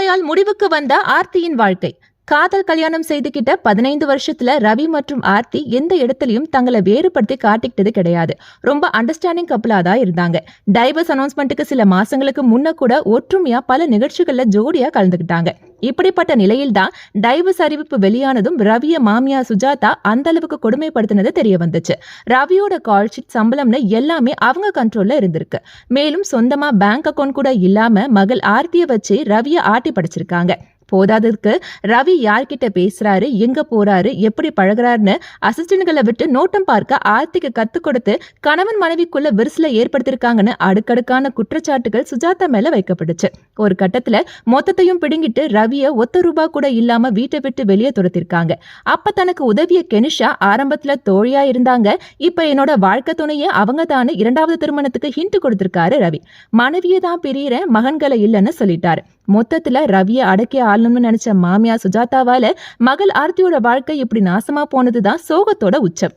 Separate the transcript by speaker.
Speaker 1: தோல்வியால் முடிவுக்கு வந்த ஆர்த்தியின் வாழ்க்கை. காதல் கல்யாணம் செய்துகிட்ட 15 வருஷத்துல ரவி மற்றும் ஆர்த்தி எந்த இடத்துலயும் தங்களை வேறுபடுத்தி காட்டிக்கிட்டது கிடையாது. ரொம்ப அண்டர்ஸ்டாண்டிங் கப்பலா தான் இருந்தாங்க. டைவர்ஸ் அனௌன்ஸ்மெண்ட்டுக்கு சில மாசங்களுக்கு முன்ன கூட ஒற்றுமையா பல நிகழ்ச்சிகள்ல ஜோடியா கலந்துக்கிட்டாங்க. இப்படிப்பட்ட நிலையில்தான் டைவர்ஸ் அறிவிப்பு வெளியானதும் ரவிய மாமியா சுஜாதா அந்த அளவுக்கு கொடுமைப்படுத்தினது தெரிய வந்துச்சு. ரவியோட கால் ஷீட், சம்பளம்னு எல்லாமே அவங்க கண்ட்ரோல்ல இருந்திருக்கு. மேலும் சொந்தமா பேங்க் அக்கௌண்ட் கூட இல்லாம மகள் ஆர்த்திய வச்சு ரவிய ஆட்டி படிச்சிருக்காங்க. போதாததுக்கு ரவி யார்கிட்ட பேசுறாரு, எங்க போறாரு, எப்படி பழகுறாருன்னு அசிஸ்டன்ட்களை விட்டு நோட்டம் பார்க்க ஆர்த்திக்கு கத்து கொடுத்து கணவன் மனைவிக்குள்ள விரிசல ஏற்படுத்திருக்காங்கன்னு அடுக்கடுக்கான குற்றச்சாட்டுகள் சுஜாதா மேல வைக்கப்பட்டுச்சு. ஒரு கட்டத்துல மொத்தத்தையும் பிடுங்கிட்டு ரவிய ₹1 கூட இல்லாம வீட்டை விட்டு வெளியே துரத்திருக்காங்க. அப்ப தனக்கு உதவிய கெனிஷா ஆரம்பத்துல தோழியா இருந்தாங்க, இப்ப என்னோட வாழ்க்கை துணைய அவங்க தானு 2வது திருமணத்துக்கு ஹிண்ட் கொடுத்திருக்காரு ரவி. மனைவியை தான் பிரியறேன், மகன்களை இல்லைன்னு சொல்லிட்டாரு. மொத்தத்துல ரவிய அடக்கி ஆளணும்னு நினைச்ச மாமியா சுஜாதாவால மகள் ஆர்த்தியோட வாழ்க்கை இப்படி நாசமா போனதுதான் சோகத்தோட உச்சம்.